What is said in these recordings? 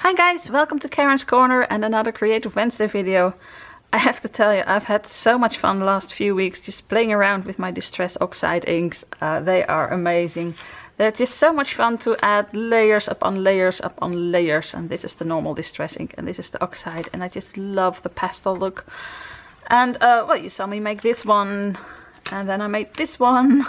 Hi guys, welcome to Karen's Corner and another Creative Wednesday video. I have to tell you, I've had so much fun the last few weeks just playing around with my Distress Oxide inks. They are amazing. They're just so much fun to add layers upon layers upon layers. And this is the normal Distress ink and this is the Oxide. And I just love the pastel look. And well, you saw me make this one and then I made this one.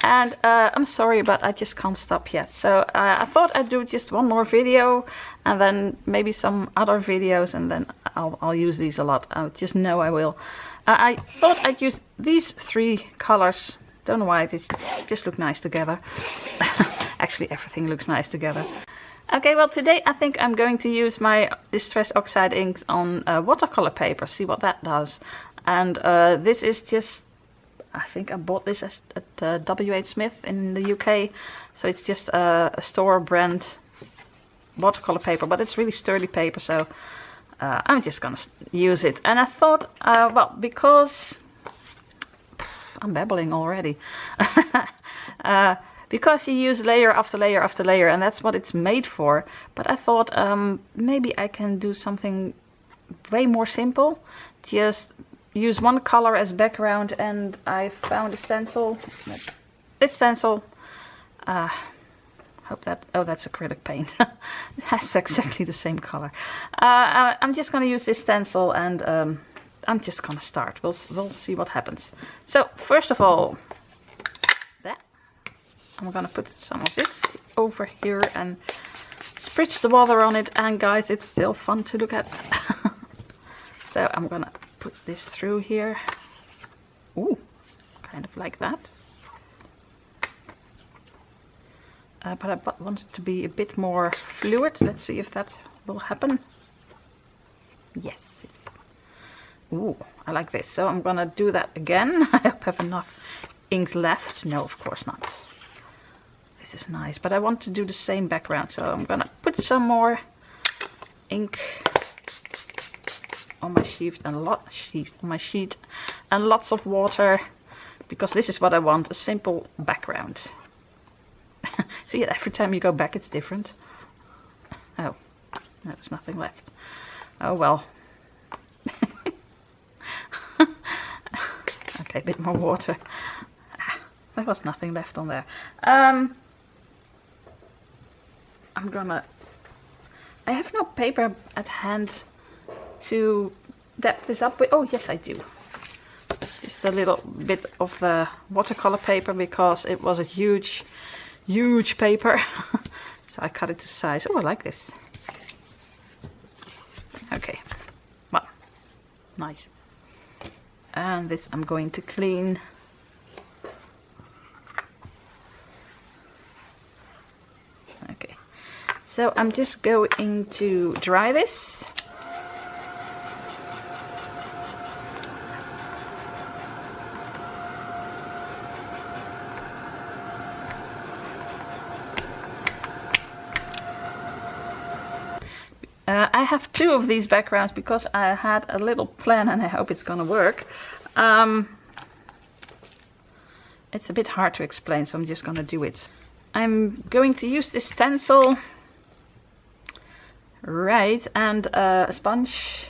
And I'm sorry, but I just can't stop yet. So I thought I'd do just one more video and then maybe some other videos, and then I'll use these a lot. I just know I will. I thought I'd use these three colors. Don't know why, they just look nice together. Actually, everything looks nice together. Okay, well today I think I'm going to use my Distress Oxide inks on watercolor paper, see what that does. And this is just, I think I bought this at W.H. Smith in the UK. So it's just a store brand watercolor paper, but it's really sturdy paper, so I'm just gonna use it. And I thought, well, because I'm babbling already. Because you use layer after layer after layer, and that's what it's made for. But I thought maybe I can do something way more simple. Just use one color as background, and I found a stencil. This stencil, hope that, oh, that's acrylic paint. It has exactly the same color. I'm just gonna use this stencil, and I'm just gonna start. We'll see what happens. So first of all, I'm gonna put some of this over here and spritz the water on it, and guys, it's still fun to look at. So I'm gonna put this through here. Ooh, kind of like that. But I want it to be a bit more fluid. Let's see if that will happen. Yes. Ooh, I like this. So I'm gonna do that again. I hope I have enough ink left. No, of course not. This is nice, but I want to do the same background. So I'm gonna put some more ink on my sheet and lots of water, because this is what I want, a simple background. See, every time you go back it's different. Oh, no, there's nothing left. Oh well. Okay, a bit more water. There was nothing left on there. I have no paper at hand to dab this up with. Oh yes, I do. Just a little bit of the watercolor paper, because it was a huge paper. So I cut it to size. Oh, I like this. Okay, well, nice. And this I'm going to clean. Okay, so I'm just going to dry this. I have two of these backgrounds because I had a little plan, and I hope it's gonna work. It's a bit hard to explain, so I'm just gonna do it. I'm going to use this stencil, right, and a sponge.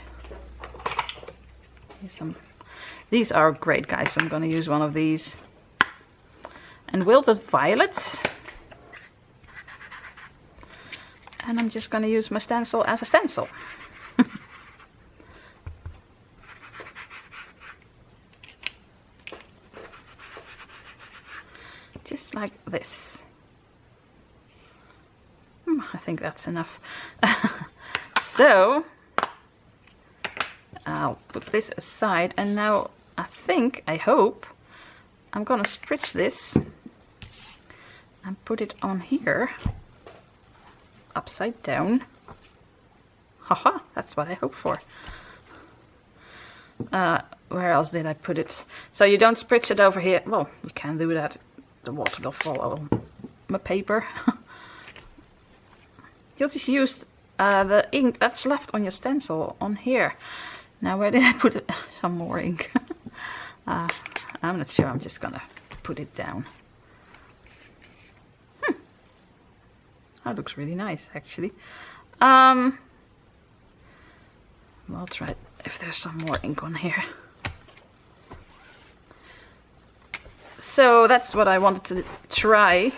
Here's some. These are great, guys, so I'm gonna use one of these. And wilted violets. And I'm just going to use my stencil as a stencil. Just like this. I think that's enough. So I'll put this aside, and now I hope I'm going to spritz this and put it on here. Upside down. Haha, that's what I hope for. Where else did I put it? So you don't spritz it over here. Well, you can do that. The water will fall on my paper. You'll just use the ink that's left on your stencil on here. Now, where did I put it? Some more ink. I'm not sure. I'm just gonna put it down. That looks really nice, actually. We'll try if there's some more ink on here. So that's what I wanted to try.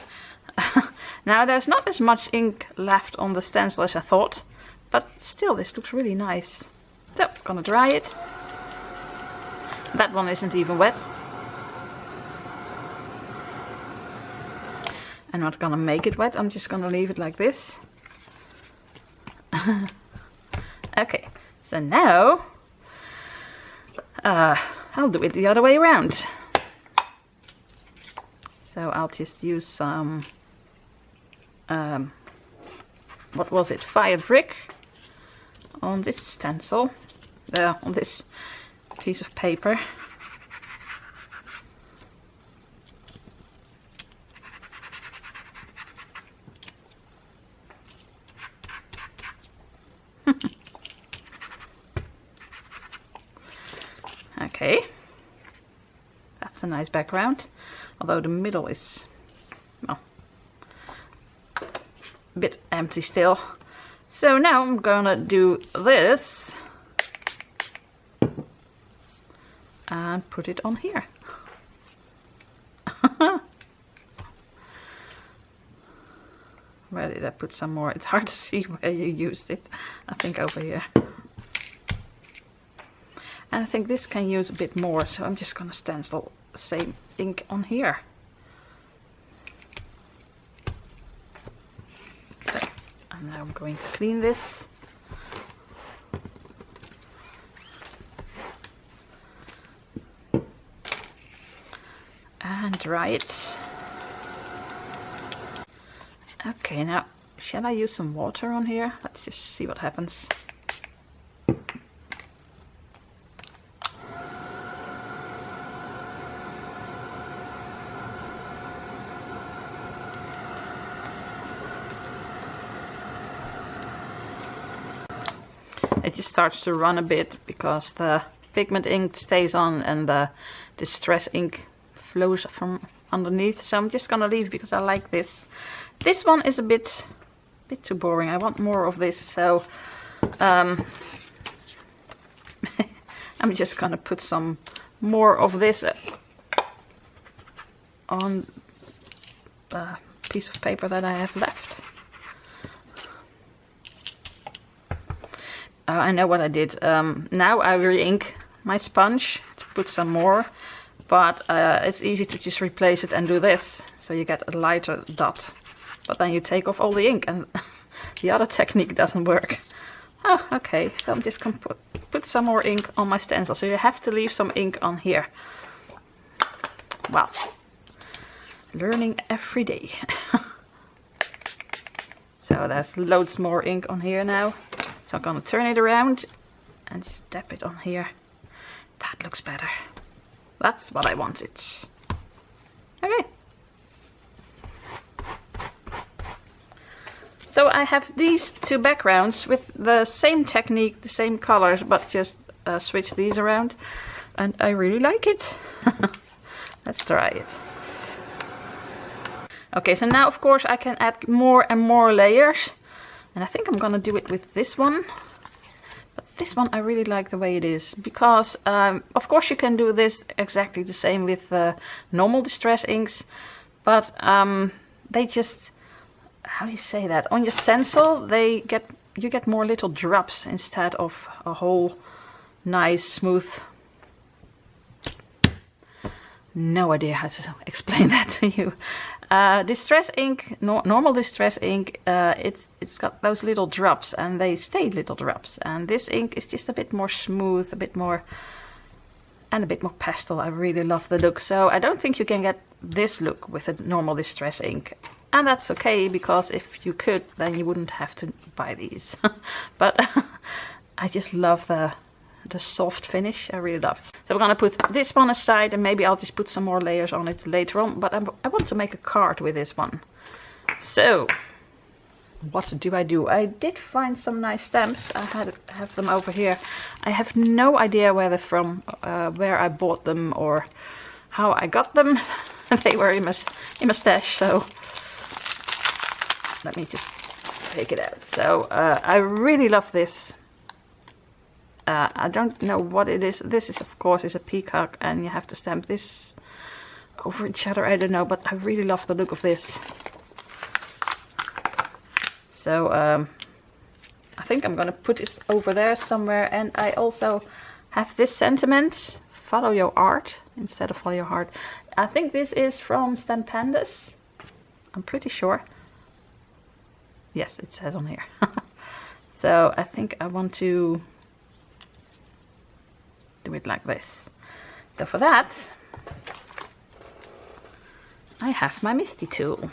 Now there's not as much ink left on the stencil as I thought, but still this looks really nice. So I'm gonna dry it. That one isn't even wet. I'm not gonna make it wet, I'm just gonna leave it like this. Okay, so now I'll do it the other way around. So I'll just use some, what was it, fired brick on this stencil, on this piece of paper. Okay, that's a nice background, although the middle is, well, a bit empty still. So now I'm gonna do this and put it on here. Where did I put some more? It's hard to see where you used it. I think over here. And I think this can use a bit more, so I'm just gonna stencil the same ink on here. So, and now I'm going to clean this. And dry it. Okay, now, shall I use some water on here? Let's just see what happens. It just starts to run a bit because the pigment ink stays on and the Distress ink flows from underneath. So I'm just gonna leave because I like this. This one is a bit too boring. I want more of this, so I'm just gonna put some more of this on the piece of paper that I have left. I know what I did. Now I re-ink my sponge to put some more, but it's easy to just replace it and do this, so you get a lighter dot. But then you take off all the ink and the other technique doesn't work. Oh, okay, so I'm just gonna put some more ink on my stencil, so you have to leave some ink on here. Wow, learning every day. So there's loads more ink on here now. So I'm gonna turn it around and just dab it on here. That looks better. That's what I wanted. Okay. So I have these two backgrounds with the same technique, the same colors, but just switch these around. And I really like it. Let's try it. Okay, so now of course I can add more and more layers. And I think I'm gonna do it with this one. But this one I really like the way it is. Because of course you can do this exactly the same with normal Distress inks. But they just, how do you say that? On your stencil you get more little drops instead of a whole nice smooth. No idea how to explain that to you. Distress ink, normal Distress ink, it's got those little drops and they stay little drops. And this ink is just a bit more smooth, a bit more pastel. I really love the look. So I don't think you can get this look with a normal Distress ink. And that's okay, because if you could, then you wouldn't have to buy these. But I just love the soft finish. I really love it. So we're gonna put this one aside and maybe I'll just put some more layers on it later on, but I want to make a card with this one. So what do? I did find some nice stamps. I have them over here. I have no idea where they're from, where I bought them or how I got them. They were in my stash, so let me just take it out. So I really love this. I don't know what it is. This is, of course, is a peacock, and you have to stamp this over each other. I don't know, but I really love the look of this. So I think I'm gonna put it over there somewhere. And I also have this sentiment: follow your art instead of follow your heart. I think this is from Stampandas. I'm pretty sure. Yes, it says on here. So I think I want to do it like this. So for that, I have my Misty tool.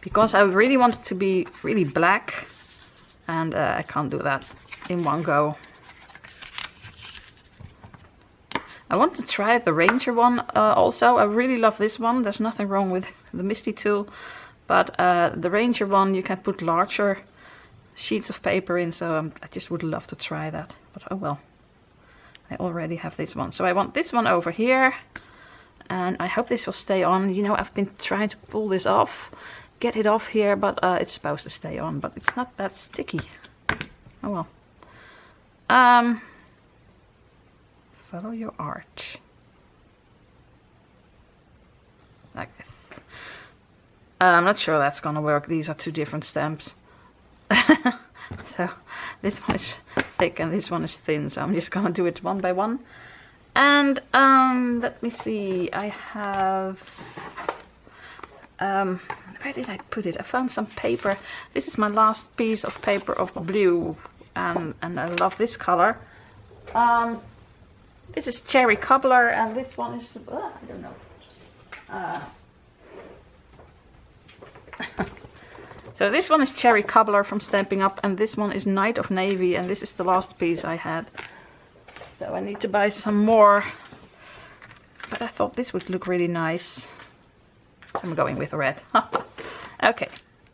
Because I really want it to be really black, and I can't do that in one go. I want to try the Ranger one also. I really love this one. There's nothing wrong with the Misty tool, but the Ranger one you can put larger sheets of paper in, so I just would love to try that. But oh well, I already have this one. So I want this one over here, and I hope this will stay on. You know, I've been trying to pull this off, get it off here, but it's supposed to stay on, but it's not that sticky. Oh well. Follow your art. Like this. I'm not sure that's gonna work. These are two different stamps. So this one is thick and this one is thin, so I'm just gonna do it one by one. And let me see, I have where did I put it? I found some paper. This is my last piece of paper of blue, and I love this color. This is cherry cobbler, and this one is I don't know. So this one is cherry cobbler from Stampin' Up, and this one is Night of Navy, and this is the last piece I had. So I need to buy some more, but I thought this would look really nice. So I'm going with red. Okay,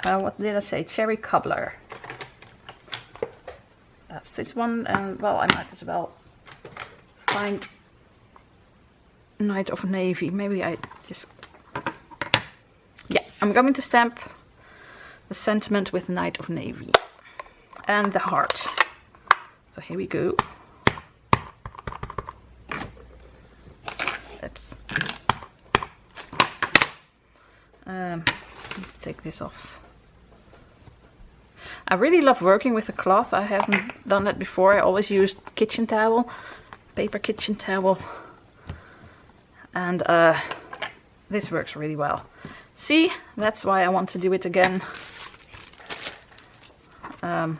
what did I say? Cherry cobbler. That's this one, and well, I might as well find Night of Navy. Maybe I just... Yeah, I'm going to stamp the sentiment with Night of Navy and the heart. So here we go. Oops. Let's take this off. I really love working with the cloth. I haven't done that before. I always used kitchen towel, paper kitchen towel, and this works really well. See, that's why I want to do it again. Yeah,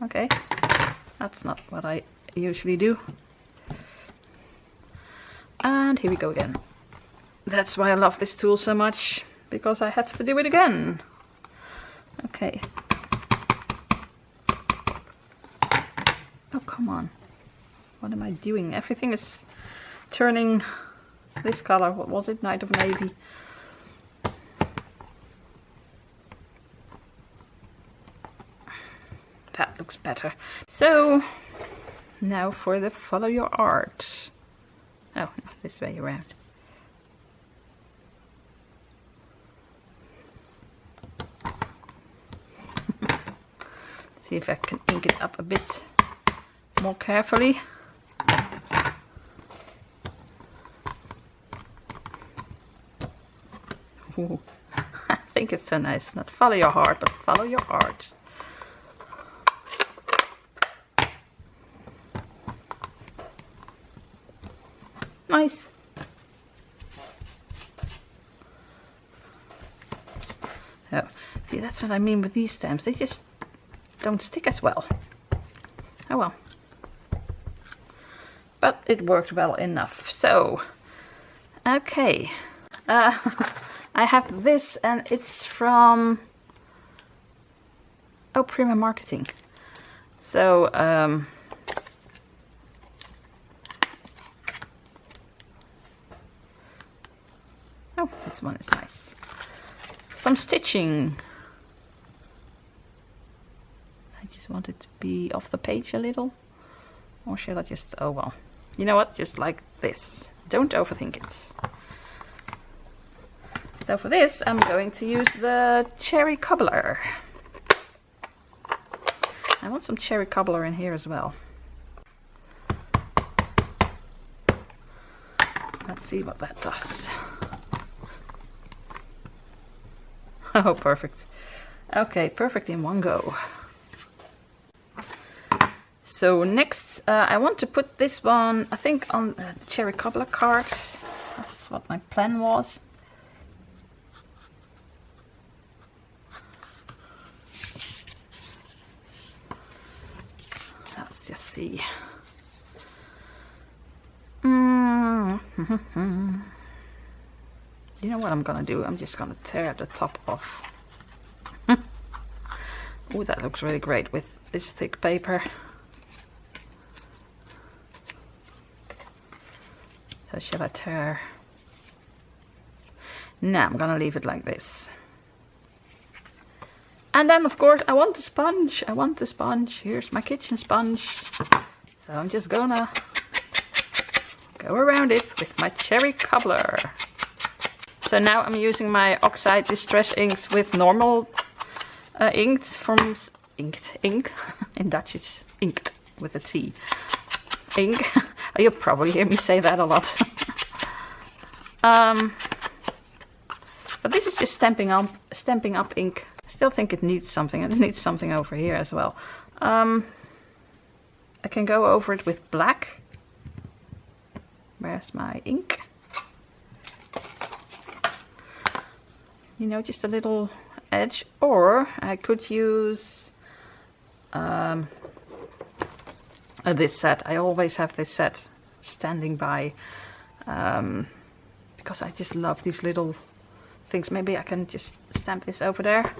okay. That's not what I usually do. And here we go again. That's why I love this tool so much, because I have to do it again. Okay. Oh, come on. What am I doing? Everything is turning this color. What was it? Night of Navy. That looks better. So, now for the follow your art. Oh, no, this way around. See if I can ink it up a bit more carefully. Ooh. I think it's so nice. Not follow your heart, but follow your art. Nice. Oh, see, that's what I mean with these stamps. They just don't stick as well. Oh well. But it worked well enough. So, okay. I have this, and it's from Prima Marketing. So, oh, this one is nice. Some stitching. I just want it to be off the page a little. Or shall I just, oh well. You know what, just like this. Don't overthink it. So for this, I'm going to use the cherry cobbler. I want some cherry cobbler in here as well. Let's see what that does. Oh, perfect. Okay, perfect in one go. So next, I want to put this one, I think, on the cherry cobbler card. That's what my plan was. Let's just see. You know what I'm gonna do? I'm just gonna tear the top off. Oh, that looks really great with this thick paper. So should I tear? No, I'm gonna leave it like this. And then of course I want the sponge. I want the sponge. Here's my kitchen sponge. So I'm just gonna go around it with my cherry cobbler. So now I'm using my Oxide Distress inks with normal ink. In Dutch it's inked with a T. Ink. You'll probably hear me say that a lot. But this is just stamping up ink. I still think it needs something. It needs something over here as well. I can go over it with black. Where's my ink? You know, just a little edge. Or I could use this set. I always have this set standing by because I just love these little things. Maybe I can just stamp this over there.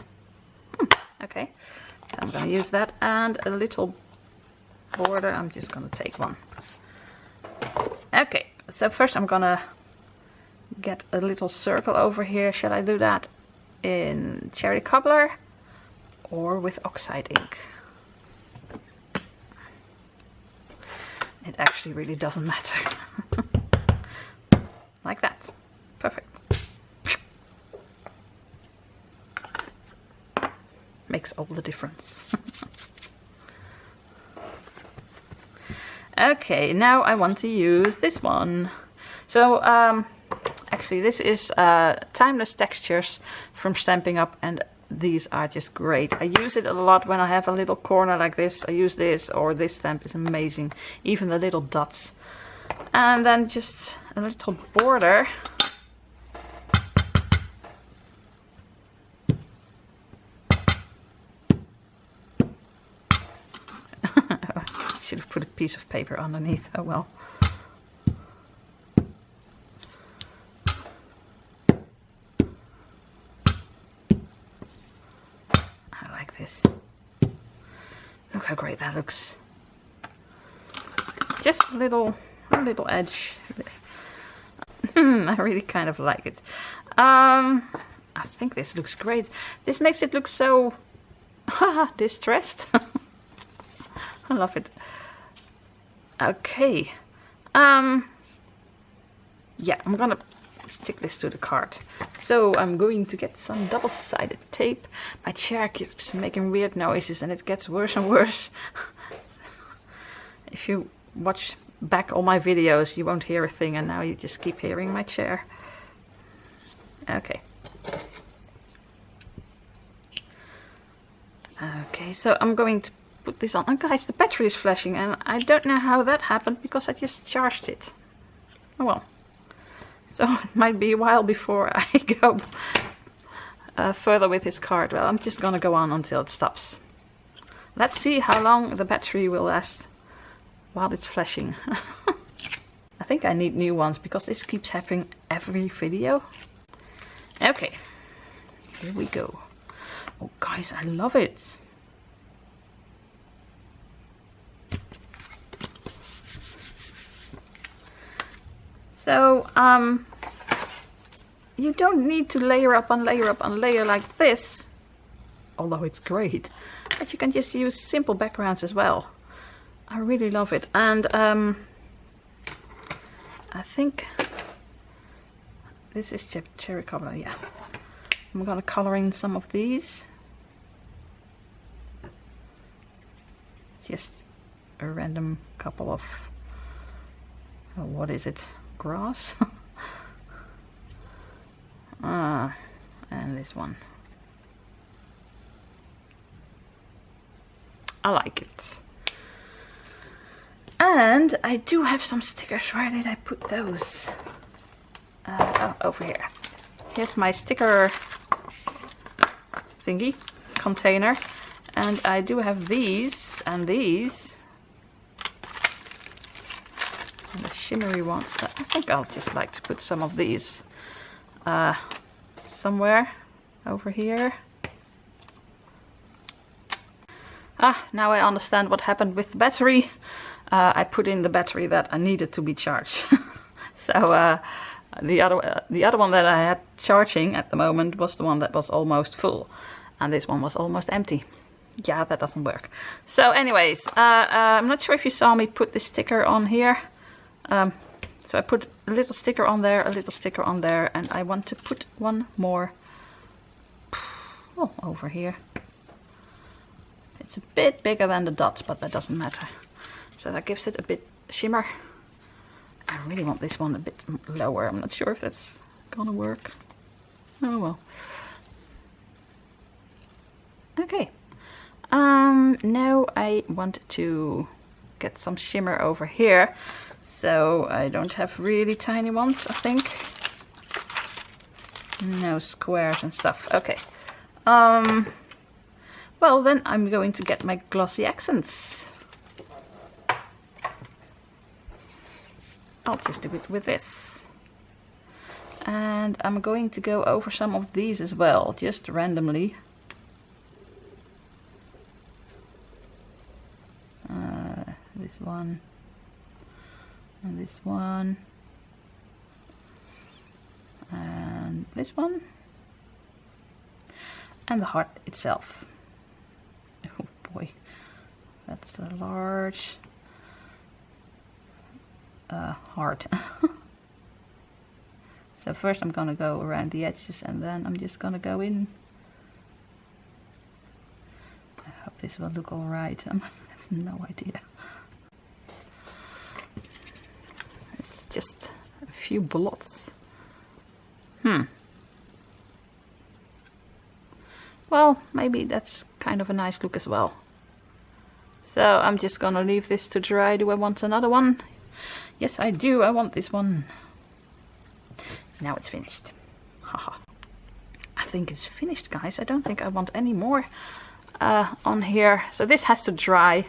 Okay, so I'm going to use that, and a little border. I'm just going to take one. Okay, so first I'm going to get a little circle over here. Shall I do that in cherry cobbler or with Oxide ink? It actually really doesn't matter. Like that. Perfect. Makes all the difference. Okay, now I want to use this one. So actually this is Timeless Textures from Stampin' Up, and these are just great. I use it a lot when I have a little corner like this. I use this, or this stamp is amazing. Even the little dots. And then just a little border. Should have put a piece of paper underneath. Oh well. I like this. Look how great that looks. Just a little edge. I really kind of like it. I think this looks great. This makes it look so distressed. I love it. Okay. Yeah, I'm gonna stick this to the card. So I'm going to get some double-sided tape. My chair keeps making weird noises and it gets worse and worse. If you watch back all my videos, you won't hear a thing, and now you just keep hearing my chair. Okay. Okay, so I'm going to put this on. And guys, the battery is flashing, and I don't know how that happened because I just charged it. Oh well. So it might be a while before I go further with this card. Well, I'm just gonna go on until it stops. Let's see how long the battery will last while it's flashing. I think I need new ones because this keeps happening every video. Okay, here we go. Oh guys, I love it. So, you don't need to layer up and layer up and layer like this, although it's great, but you can just use simple backgrounds as well. I really love it. And I think This is cherry color, yeah. I'm gonna color in some of these. Just a random couple of, what is it? Grass? And this one. I like it. And I do have some stickers. Where did I put those? Oh, over here. Here's my sticker thingy container. And I do have these and these. And the shimmery ones. I think I'll just like to put some of these somewhere over here. Now I understand what happened with the battery. I put in the battery that I needed to be charged. So the other one that I had charging at the moment was the one that was almost full, and this one was almost empty. Yeah, that doesn't work. So anyways, I'm not sure if you saw me put this sticker on here. So I put a little sticker on there, a little sticker on there, and I want to put one more over here. It's a bit bigger than the dot, but that doesn't matter. So that gives it a bit shimmer. I really want this one a bit lower. I'm not sure if that's gonna work. Oh well. Okay. Now I want to get some shimmer over here. So I don't have really tiny ones, I think. No squares and stuff. Okay. Well, then I'm going to get my glossy accents. I'll just do it with this. And I'm going to go over some of these as well, just randomly. This one. And this one. And this one. And the heart itself. Oh boy, that's a large heart. So first I'm gonna go around the edges and then I'm just gonna go in. I hope this will look alright. I have no idea. It's just a few blots. Well, maybe that's kind of a nice look as well. So I'm just gonna leave this to dry. Do I want another one? Yes, I do. I want this one. Now it's finished. Haha. I think it's finished, guys. I don't think I want any more on here. So this has to dry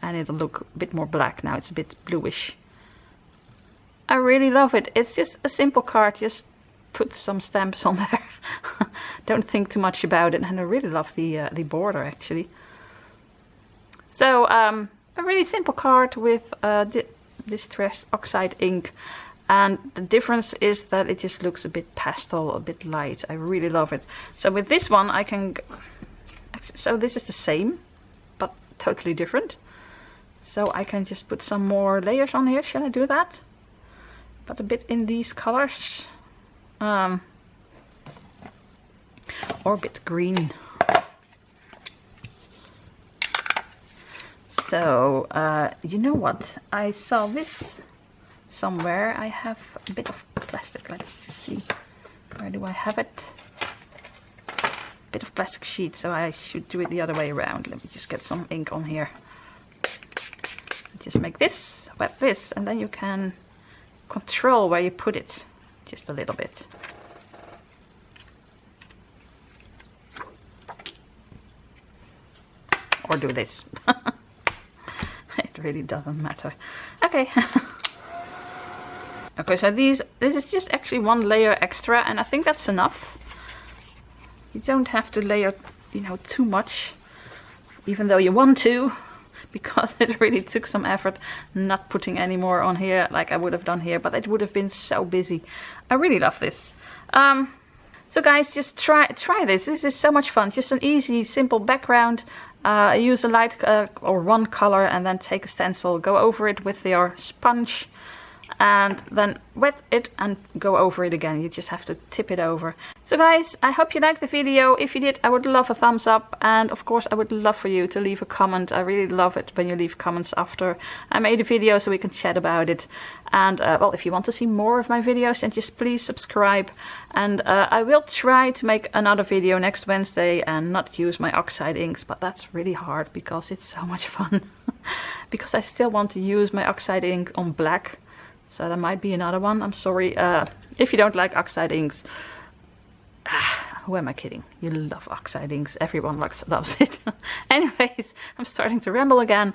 and it'll look a bit more black. Now it's a bit bluish. I really love it. It's just a simple card. Just put some stamps on there. Don't think too much about it. And I really love the border, actually. So a really simple card with Distress Oxide ink. And the difference is that it just looks a bit pastel, a bit light. I really love it. So with this one I can... So this is the same, but totally different. So I can just put some more layers on here. Shall I do that? But a bit in these colors. Or a bit green. So, you know what? I saw this somewhere. I have a bit of plastic. Let's just see. Where do I have it? A bit of plastic sheet, so I should do it the other way around. Let me just get some ink on here. Just make this, wet this, and then you can control where you put it. Just a little bit. Or do this. It really doesn't matter. Okay. Okay, so this is just actually one layer extra, and I think that's enough. You don't have to layer, you know, too much, even though you want to, because it really took some effort not putting any more on here like I would have done here, but it would have been so busy. I really love this. So guys, just try this. This is so much fun. Just an easy, simple background. Use a light or one color and then take a stencil, go over it with your sponge, and then wet it and go over it again. You just have to tip it over. So guys, I hope you liked the video. If you did, I would love a thumbs up, and of course I would love for you to leave a comment. I really love it when you leave comments after I made a video, so we can chat about it. And well, if you want to see more of my videos, then just please subscribe. And I will try to make another video next Wednesday and not use my oxide inks, but that's really hard because it's so much fun. Because I still want to use my oxide ink on black, so there might be another one. I'm sorry if you don't like oxide inks. Who am I kidding? You love oxide inks. Everyone loves it. Anyways, I'm starting to ramble again.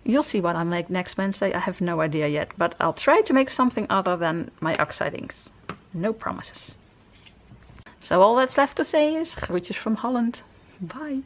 You'll see what I make next Wednesday. I have no idea yet, but I'll try to make something other than my oxide inks. No promises. So all that's left to say is groetjes from Holland. Bye.